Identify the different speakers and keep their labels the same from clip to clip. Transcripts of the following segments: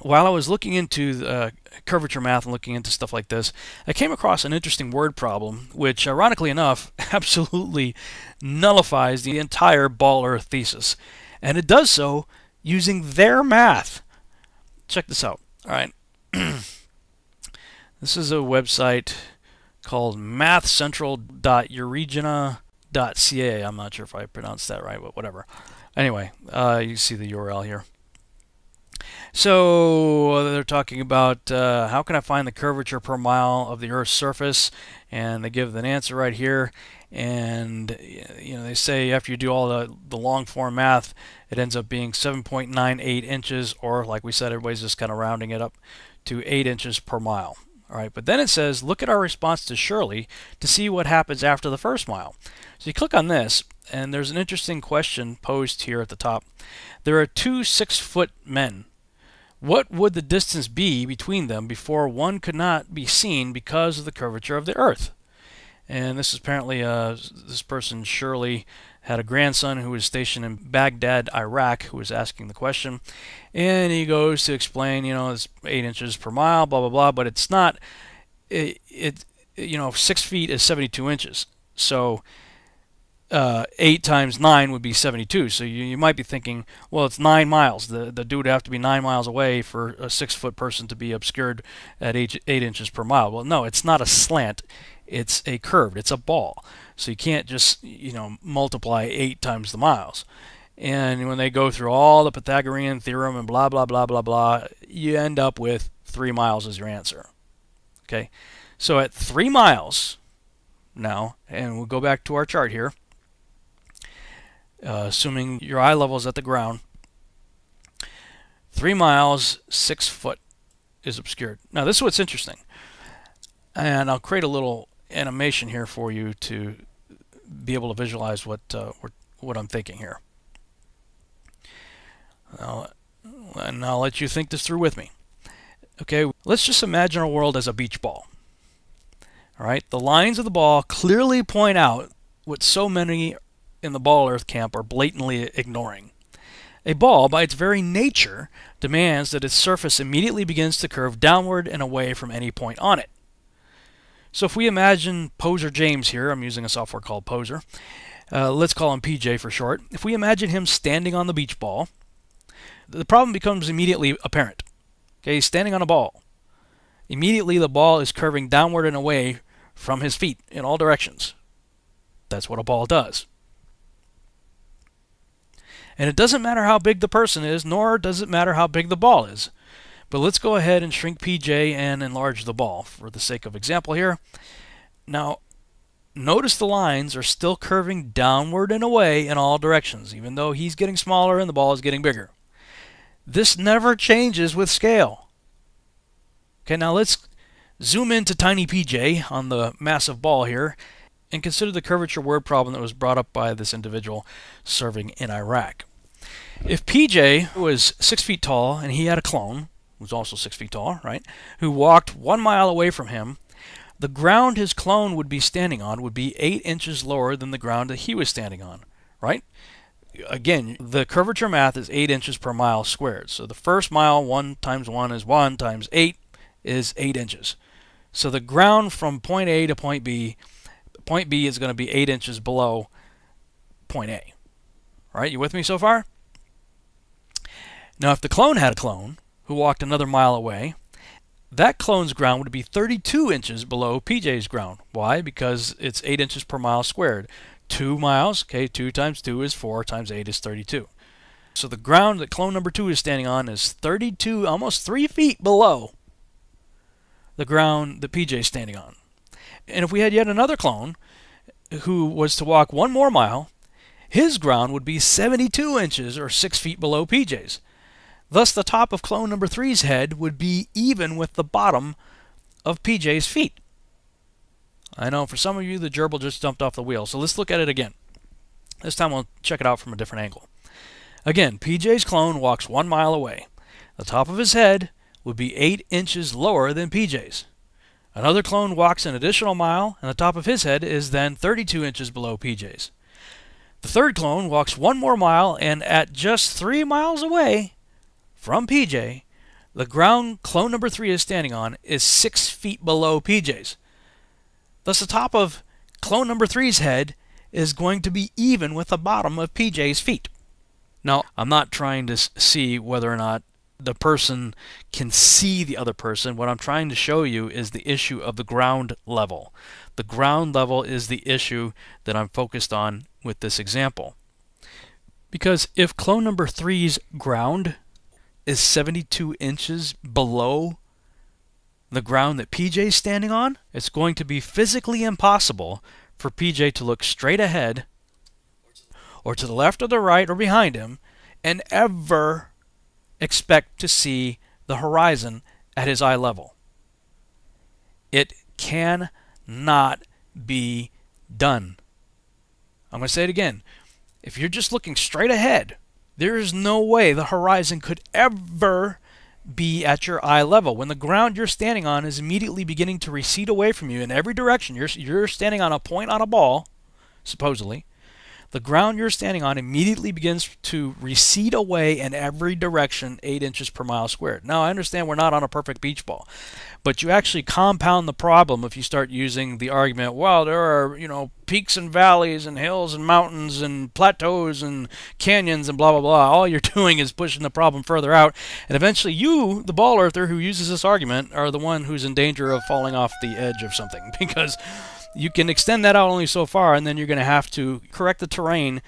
Speaker 1: while I was looking into curvature math and looking into stuff like this, I came across an interesting word problem, which ironically enough absolutely nullifies the entire Ball Earth thesis. And it does so using their math. Check this out. All right. This is a website called mathcentral.euregina.ca. I'm not sure if I pronounced that right, but whatever. Anyway, you see the URL here. So they're talking about how can I find the curvature per mile of the Earth's surface, and they give an answer right here. And they say after you do all the long form math, it ends up being 7.98 inches, or like we said, everybody's just kind of rounding it up to 8 inches per mile. All right, but then it says look at our response to Shirley to see what happens after the first mile. So you click on this, and there's an interesting question posed here at the top. There are two 6-foot men. What would the distance be between them before one could not be seen because of the curvature of the Earth? And this is apparently this person, Shirley, had a grandson who was stationed in Baghdad, Iraq, who was asking the question. And he goes to explain, it's 8 inches per mile, blah, blah, blah, but it's not, 6 feet is 72 inches. So 8 times 9 would be 72. So you might be thinking, well, it's 9 miles. The dude would have to be 9 miles away for a 6-foot person to be obscured at 8 inches per mile. Well, no, it's not a slant. It's a curved. It's a ball. So you can't just, multiply 8 times the miles. And when they go through all the Pythagorean theorem and blah, blah, blah, blah, blah, you end up with 3 miles as your answer. Okay? So at 3 miles now, and we'll go back to our chart here, assuming your eye level is at the ground, 3 miles, 6 foot is obscured. Now this is what's interesting, and I'll create a little animation here for you to be able to visualize what I'm thinking here. And I'll let you think this through with me. Okay, let's just imagine our world as a beach ball. All right, the lines of the ball clearly point out what so many in the Ball Earth camp are blatantly ignoring. A ball, by its very nature, demands that its surface immediately begins to curve downward and away from any point on it. So if we imagine Poser James here, I'm using a software called Poser, let's call him PJ for short. If we imagine him standing on the beach ball, the problem becomes immediately apparent. Okay, he's standing on a ball. Immediately the ball is curving downward and away from his feet in all directions. That's what a ball does. And it doesn't matter how big the person is, nor does it matter how big the ball is. But let's go ahead and shrink PJ and enlarge the ball for the sake of example here. Now, notice the lines are still curving downward and away in all directions, even though he's getting smaller and the ball is getting bigger. This never changes with scale. Okay, now let's zoom into tiny PJ on the massive ball here and consider the curvature word problem that was brought up by this individual serving in Iraq. If PJ was 6 feet tall and he had a clone, who was also 6 feet tall, right, who walked 1 mile away from him, the ground his clone would be standing on would be 8 inches lower than the ground that he was standing on, right? Again, the curvature math is 8 inches per mile squared. So the first mile, 1 times 1 is 1 times 8 is 8 inches. So the ground from point A to point B is going to be 8 inches below point A. All right, you with me so far? Now, if the clone had a clone who walked another mile away, that clone's ground would be 32 inches below PJ's ground. Why? Because it's 8 inches per mile squared. 2 miles, okay, 2 times 2 is 4 times 8 is 32. So the ground that clone number 2 is standing on is 32, almost 3 feet below the ground that PJ is standing on. And if we had yet another clone who was to walk 1 more mile, his ground would be 72 inches or 6 feet below PJ's. Thus, the top of clone number 3's head would be even with the bottom of PJ's feet. I know for some of you the gerbil just jumped off the wheel, so let's look at it again. This time we'll check it out from a different angle. Again, PJ's clone walks 1 mile away. The top of his head would be 8 inches lower than PJ's. Another clone walks an additional mile, and the top of his head is then 32 inches below PJ's. The third clone walks 1 more mile, and at just 3 miles away from PJ, The ground clone number 3 is standing on is 6 feet below PJ's. Thus the top of clone number 3's head is going to be even with the bottom of PJ's feet. Now, I'm not trying to see whether or not the person can see the other person. What I'm trying to show you is the issue of the ground level. The ground level is the issue that I'm focused on with this example. Because if clone number 3's ground is 72 inches below the ground that PJ is standing on, it's going to be physically impossible for PJ to look straight ahead or to the left or the right or behind him and ever expect to see the horizon at his eye level. It cannot be done. I'm going to say it again. If you're just looking straight ahead, there is no way the horizon could ever be at your eye level. When the ground you're standing on is immediately beginning to recede away from you in every direction, you're standing on a point on a ball, supposedly. The ground you're standing on immediately begins to recede away in every direction 8 inches per mile squared. Now, I understand we're not on a perfect beach ball, but you actually compound the problem if you start using the argument, well, there are, peaks and valleys and hills and mountains and plateaus and canyons and blah, blah, blah. All you're doing is pushing the problem further out, and eventually you, the ball earther who uses this argument, are the one who's in danger of falling off the edge of something, because you can extend that out only so far, and then you're going to have to correct the terrain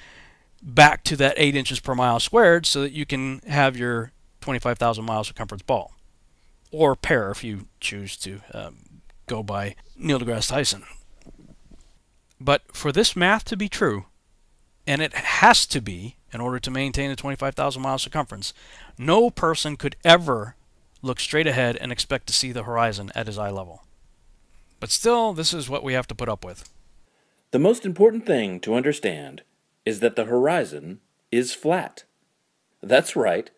Speaker 1: back to that 8 inches per mile squared so that you can have your 25,000 mile circumference ball. Or pair if you choose to go by Neil deGrasse Tyson. But for this math to be true, and it has to be in order to maintain a 25,000 mile circumference, no person could ever look straight ahead and expect to see the horizon at his eye level. But still, this is what we have to put up with.
Speaker 2: The most important thing to understand is that the horizon is flat. That's right.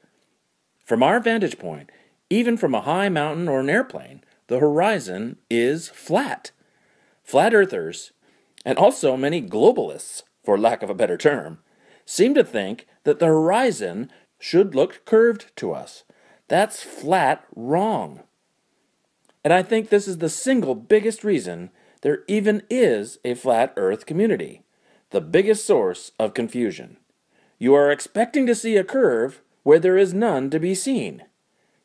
Speaker 2: From our vantage point, even from a high mountain or an airplane, the horizon is flat. Flat earthers, and also many globalists, for lack of a better term, seem to think that the horizon should look curved to us. That's flat wrong. And I think this is the single biggest reason there even is a flat earth community, the biggest source of confusion. You are expecting to see a curve where there is none to be seen.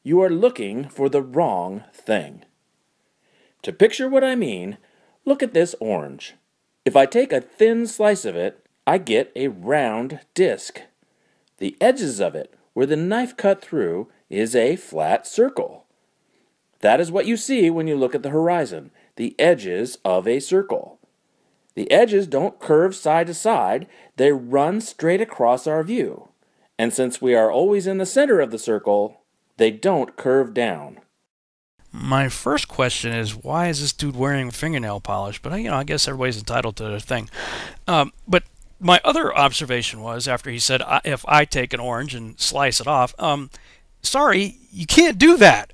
Speaker 2: You are looking for the wrong thing. To picture what I mean, look at this orange. If I take a thin slice of it, I get a round disc. The edges of it, where the knife cut through, is a flat circle. That is what you see when you look at the horizon, the edges of a circle. The edges don't curve side to side, they run straight across our view. And since we are always in the center of the circle, they don't curve down.
Speaker 1: My first question is, why is this dude wearing fingernail polish? But, I guess everybody's entitled to their thing. But my other observation was, after he said, if I take an orange and slice it off, sorry, you can't do that.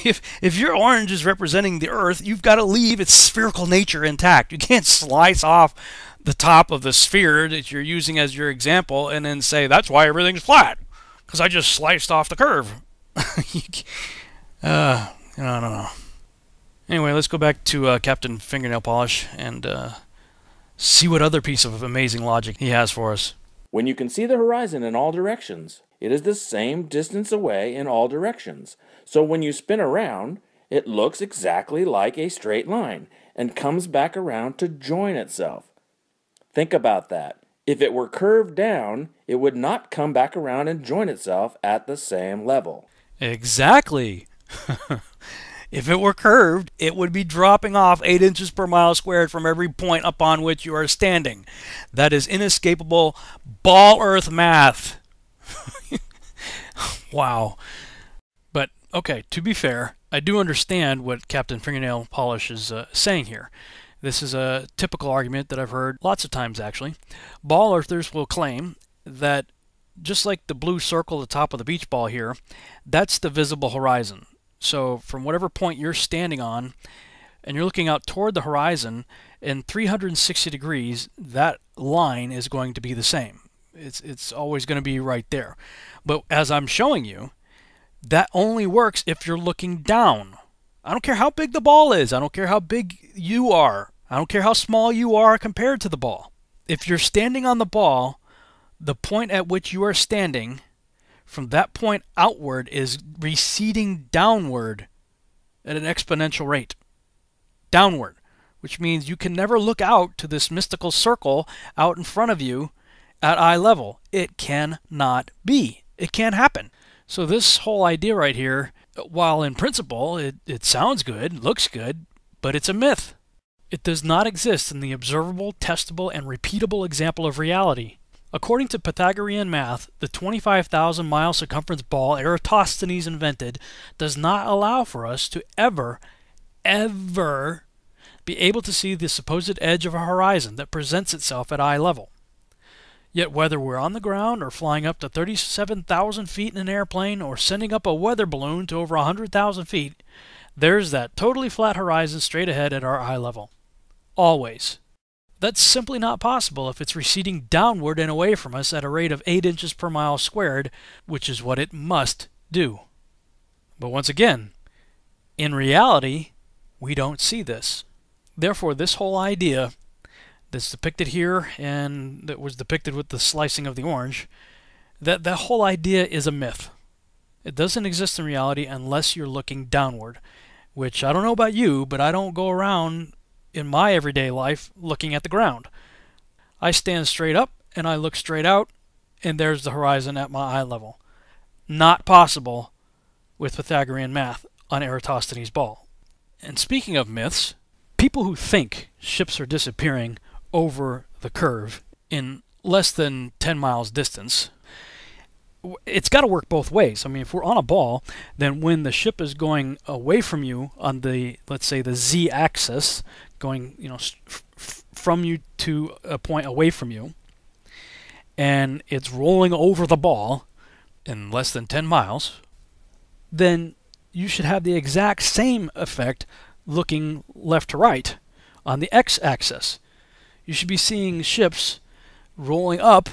Speaker 1: If your orange is representing the Earth, you've got to leave its spherical nature intact. You can't slice off the top of the sphere that you're using as your example and then say, that's why everything's flat, because I just sliced off the curve. I don't know. Anyway, let's go back to Captain Fingernail Polish and see what other piece of amazing logic he has for us.
Speaker 2: When you can see the horizon in all directions, it is the same distance away in all directions. So when you spin around, it looks exactly like a straight line and comes back around to join itself. Think about that. If it were curved down, it would not come back around and join itself at the same level.
Speaker 1: Exactly. If it were curved, it would be dropping off 8 inches per mile squared from every point upon which you are standing. That is inescapable ball earth math. Wow. But, okay, to be fair, I do understand what Captain Fingernail Polish is saying here. This is a typical argument that I've heard lots of times, actually. Ball earthers will claim that just like the blue circle at the top of the beach ball here, that's the visible horizon. So from whatever point you're standing on, and you're looking out toward the horizon, in 360 degrees, that line is going to be the same. It's always going to be right there. But as I'm showing you, That only works if you're looking down. I don't care how big the ball is. I don't care how big you are. I don't care how small you are compared to the ball. If you're standing on the ball, the point at which you are standing, from that point outward, is receding downward at an exponential rate. Downward. Which means you can never look out to this mystical circle out in front of you at eye level. It cannot be. It can't happen. So this whole idea right here, while in principle it sounds good, looks good, but it's a myth. It does not exist in the observable, testable, and repeatable example of reality. According to Pythagorean math, the 25,000-mile circumference ball Eratosthenes invented does not allow for us to ever be able to see the supposed edge of a horizon that presents itself at eye level. Yet whether we're on the ground or flying up to 37,000 feet in an airplane or sending up a weather balloon to over 100,000 feet, there's that totally flat horizon straight ahead at our eye level. Always. That's simply not possible if it's receding downward and away from us at a rate of 8 inches per mile squared, which is what it must do. But once again, in reality, we don't see this. Therefore, this whole idea that's depicted here and that was depicted with the slicing of the orange, that whole idea is a myth. It doesn't exist in reality unless you're looking downward, which I don't know about you, but I don't go around in my everyday life looking at the ground. I stand straight up and I look straight out, and there's the horizon at my eye level. Not possible with Pythagorean math on Eratosthenes' ball. And speaking of myths, people who think ships are disappearing over the curve in less than 10 miles distance, it's got to work both ways. I mean, if we're on a ball, then when the ship is going away from you on the, let's say, the z-axis, going, from you to a point away from you, and it's rolling over the ball in less than 10 miles, then you should have the exact same effect looking left to right on the x-axis. You should be seeing ships rolling up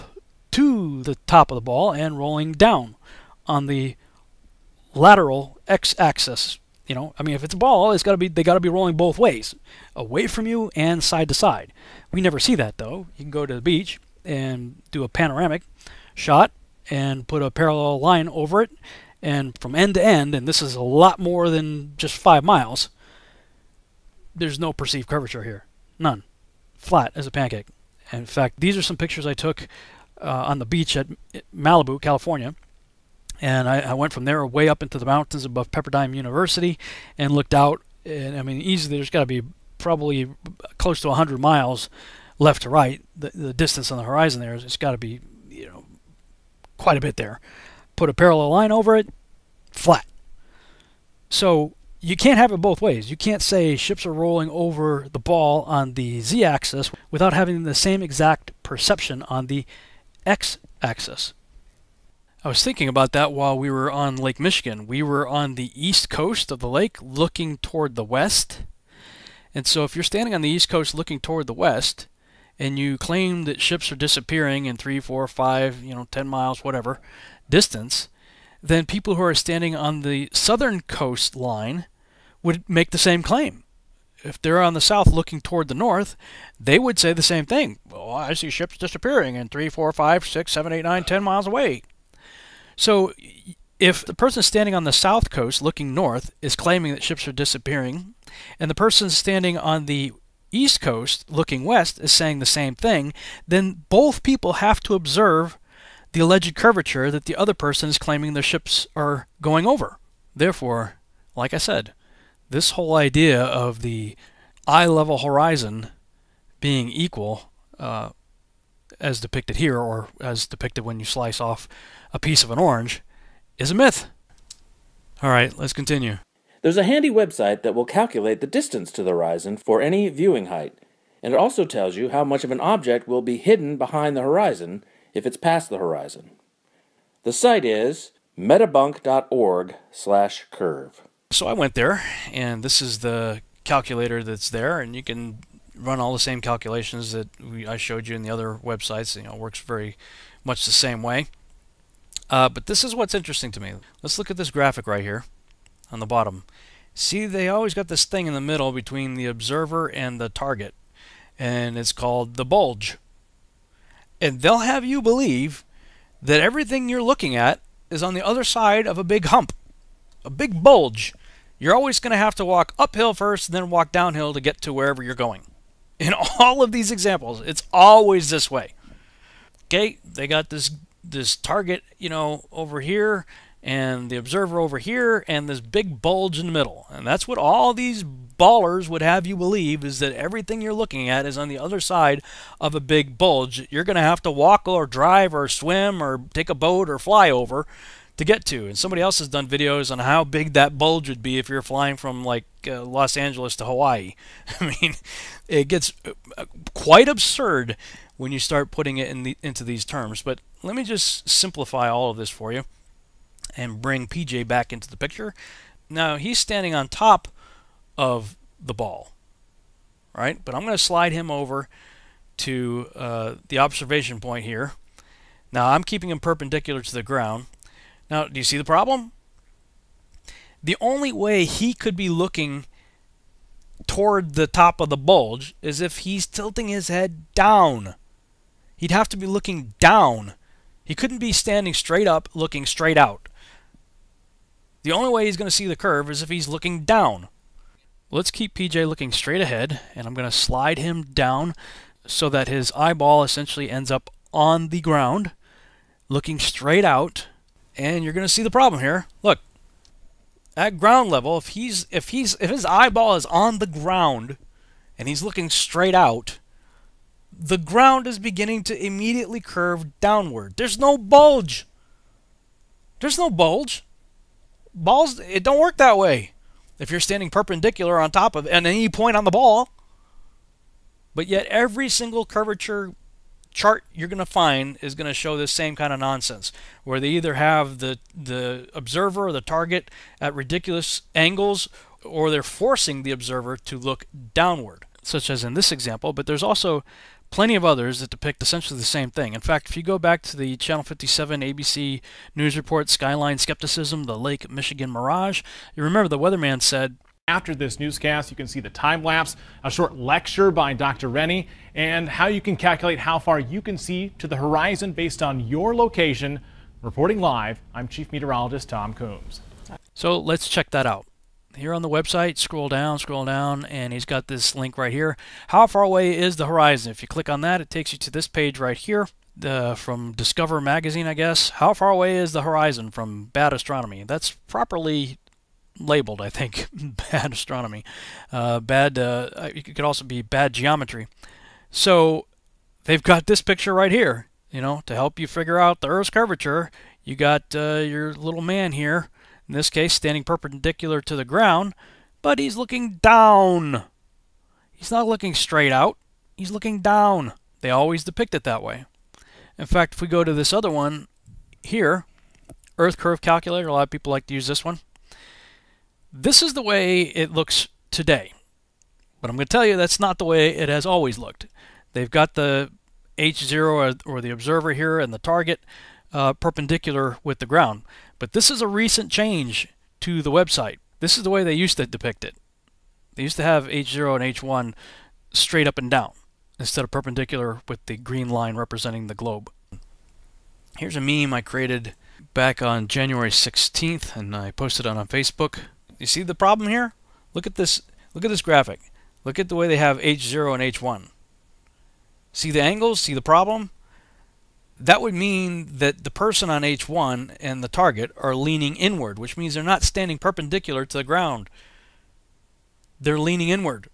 Speaker 1: to the top of the ball and rolling down on the lateral x-axis. I mean, if it's a ball, they got to be rolling both ways, away from you and side to side. We never see that though. You can go to the beach and do a panoramic shot and put a parallel line over it, and from end to end, and this is a lot more than just 5 miles, there's no perceived curvature here. None. Flat as a pancake. And in fact, these are some pictures I took on the beach at Malibu, California. And I went from there way up into the mountains above Pepperdine University and looked out. And I mean, easily there's got to be probably close to 100 miles left to right. The distance on the horizon there, it's got to be, quite a bit there. Put a parallel line over it, flat. So you can't have it both ways. You can't say ships are rolling over the ball on the z-axis without having the same exact perception on the x-axis. I was thinking about that while we were on Lake Michigan. We were on the east coast of the lake looking toward the west. And so if you're standing on the east coast looking toward the west, and you claim that ships are disappearing in 3, 4, 5, 10 miles, whatever, distance, then people who are standing on the southern coastline would make the same claim. If they're on the south looking toward the north, they would say the same thing. Well, I see ships disappearing in 3, 4, 5, 6, 7, 8, 9, 10 miles away. So if the person standing on the south coast looking north is claiming that ships are disappearing, and the person standing on the east coast looking west is saying the same thing, then both people have to observe the alleged curvature that the other person is claiming their ships are going over. Therefore, like I said, this whole idea of the eye-level horizon being equal, as depicted here, or as depicted when you slice off a piece of an orange, is a myth. Alright, let's continue.
Speaker 2: There's a handy website that will calculate the distance to the horizon for any viewing height, and it also tells you how much of an object will be hidden behind the horizon if it's past the horizon. The site is metabunk.org/curve.
Speaker 1: So I went there, and this is the calculator that's there, and you can run all the same calculations that I showed you in the other websites. It works very much the same way. But this is what's interesting to me. Let's look at this graphic right here on the bottom. See, they always got this thing in the middle between the observer and the target, and it's called the bulge. And they'll have you believe that everything you're looking at is on the other side of a big hump, a big bulge. You're always going to have to walk uphill first and then walk downhill to get to wherever you're going. In all of these examples, it's always this way. Okay, they got this target, you know, over here, and the observer over here, and this big bulge in the middle. And that's what all these ballers would have you believe, is that everything you're looking at is on the other side of a big bulge you're going to have to walk or drive or swim or take a boat or fly over to get to. And somebody else has done videos on how big that bulge would be if you're flying from like Los Angeles to Hawaii. I mean, it gets quite absurd when you start putting it into these terms. But let me just simplify all of this for you and bring PJ back into the picture. Now he's standing on top of the ball, right? But I'm going to slide him over to the observation point here. Now I'm keeping him perpendicular to the ground. Now, do you see the problem? The only way he could be looking toward the top of the bulge is if he's tilting his head down. He'd have to be looking down. He couldn't be standing straight up, looking straight out. The only way he's going to see the curve is if he's looking down. Let's keep PJ looking straight ahead, and I'm going to slide him down so that his eyeball essentially ends up on the ground, looking straight out, and you're going to see the problem here. Look, at ground level, if his eyeball is on the ground and he's looking straight out, the ground is beginning to immediately curve downward. There's no bulge. There's no bulge. Balls, it don't work that way if you're standing perpendicular on top of it and any point on the ball. But yet every single curvature chart you're going to find is going to show this same kind of nonsense, where they either have the observer or the target at ridiculous angles, or they're forcing the observer to look downward, such as in this example. But there's also plenty of others that depict essentially the same thing. In fact, if you go back to the Channel 57 ABC News Report Skyline Skepticism, the Lake Michigan Mirage, you remember the weatherman said,
Speaker 3: after this newscast, you can see the time lapse, a short lecture by Dr. Rennie, and how you can calculate how far you can see to the horizon based on your location. Reporting live, I'm Chief Meteorologist Tom Coombs.
Speaker 1: So let's check that out. Here on the website, scroll down, and he's got this link right here. How far away is the horizon? If you click on that, it takes you to this page right here, from Discover magazine, I guess. How far away is the horizon from Bad Astronomy? That's properly labeled, I think. Bad Astronomy. It could also be Bad Geometry. So they've got this picture right here, you know, to help you figure out the Earth's curvature. You got your little man here, in this case standing perpendicular to the ground, but he's looking down. He's not looking straight out, he's looking down. They always depict it that way. In fact, if we go to this other one here, Earth Curve Calculator, a lot of people like to use this one. This is the way it looks today. But I'm going to tell you that's not the way it has always looked. They've got the H0 or the observer here and the target perpendicular with the ground. But this is a recent change to the website. This is the way they used to depict it. They used to have H0 and H1 straight up and down instead of perpendicular with the green line representing the globe. Here's a meme I created back on January 16th, and I posted it on Facebook. You see the problem here? Look at this. Look at this graphic. Look at the way they have H0 and H1. See the angles? See the problem? That would mean that the person on H1 and the target are leaning inward, which means they're not standing perpendicular to the ground. They're leaning inward.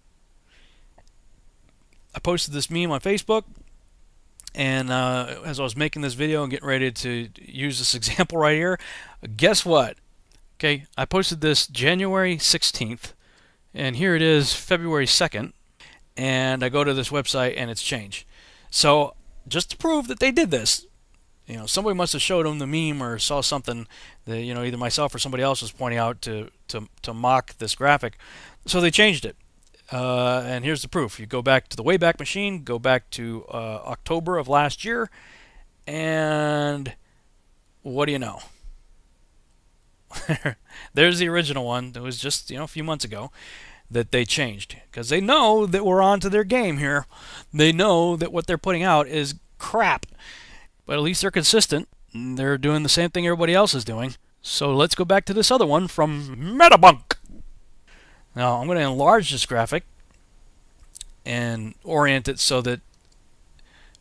Speaker 1: I posted this meme on Facebook, and as I was making this video and getting ready to use this example right here, guess what? Okay, I posted this January 16th, and here it is February 2nd, and I go to this website and it's changed. So just to prove that they did this, you know, somebody must have showed them the meme or saw something that, you know, either myself or somebody else was pointing out to mock this graphic. So they changed it. And here's the proof. You go back to the Wayback Machine, go back to October of last year, and what do you know? There's the original one. That was just, a few months ago that they changed, because they know that we're on to their game here. They know that what they're putting out is crap, but at least they're consistent. They're doing the same thing everybody else is doing. So let's go back to this other one from Metabunk. Now I'm going to enlarge this graphic and orient it so that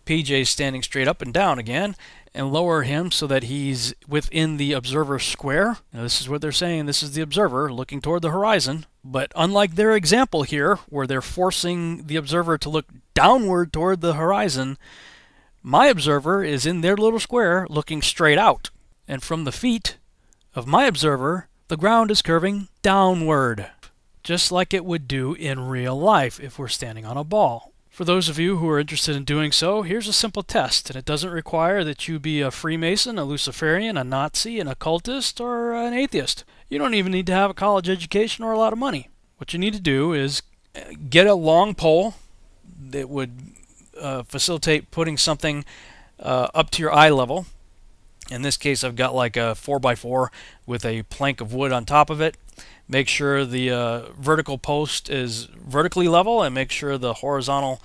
Speaker 1: PJ is standing straight up and down again, and lower him so that he's within the observer square. Now this is what they're saying. This is the observer looking toward the horizon. But unlike their example here, where they're forcing the observer to look downward toward the horizon, my observer is in their little square looking straight out. And from the feet of my observer, the ground is curving downward, just like it would do in real life if we're standing on a ball. For those of you who are interested in doing so, here's a simple test, and it doesn't require that you be a Freemason, a Luciferian, a Nazi, an occultist, or an atheist. You don't even need to have a college education or a lot of money. What you need to do is get a long pole that would facilitate putting something up to your eye level. In this case, I've got like a 4x4 with a plank of wood on top of it. Make sure the vertical post is vertically level, and make sure the horizontal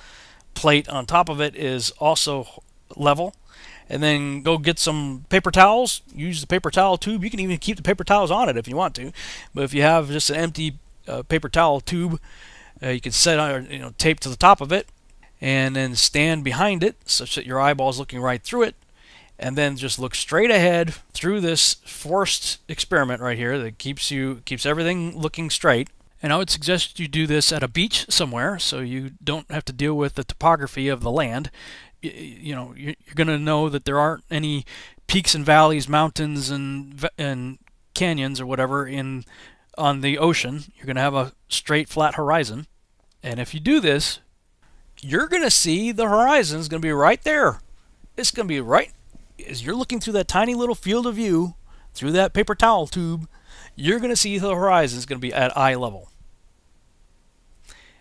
Speaker 1: plate on top of it is also level. And then go get some paper towels. Use the paper towel tube. You can even keep the paper towels on it if you want to. But if you have just an empty paper towel tube, you can set on, tape to the top of it, and then stand behind it such that your eyeball is looking right through it. And then just look straight ahead through this forced experiment right here that keeps everything looking straight. And I would suggest you do this at a beach somewhere, so you don't have to deal with the topography of the land. You're going to know that there aren't any peaks and valleys, mountains and canyons or whatever on the ocean. You're going to have a straight, flat horizon. And if you do this, you're going to see the horizon is going to be right there. It's going to be right as you're looking through that tiny little field of view through that paper towel tube. You're going to see the horizon is going to be at eye level.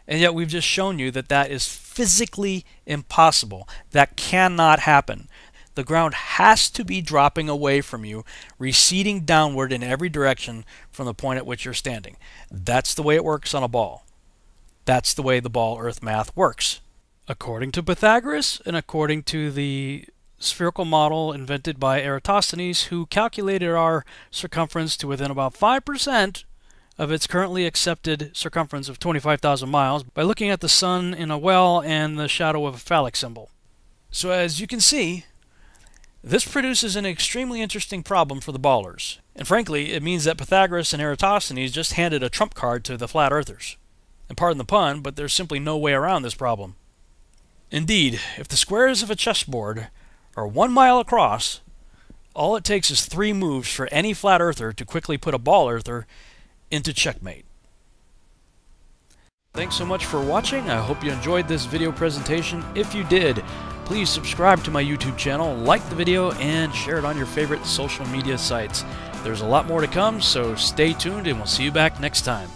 Speaker 1: And yet we've just shown you that that is physically impossible. That cannot happen. The ground has to be dropping away from you, receding downward in every direction from the point at which you're standing. That's the way it works on a ball. That's the way the ball earth math works. According to Pythagoras and according to the spherical model invented by Eratosthenes, who calculated our circumference to within about 5% of its currently accepted circumference of 25,000 miles by looking at the sun in a well and the shadow of a phallic symbol. So as you can see, this produces an extremely interesting problem for the ballers. And frankly, it means that Pythagoras and Eratosthenes just handed a trump card to the flat earthers. And pardon the pun, but there's simply no way around this problem. Indeed, if the squares of a chessboard are 1 mile across, all it takes is 3 moves for any flat earther to quickly put a ball earther into checkmate. Thanks so much for watching. I hope you enjoyed this video presentation. If you did, please subscribe to my YouTube channel, like the video, and share it on your favorite social media sites. There's a lot more to come, so stay tuned and we'll see you back next time.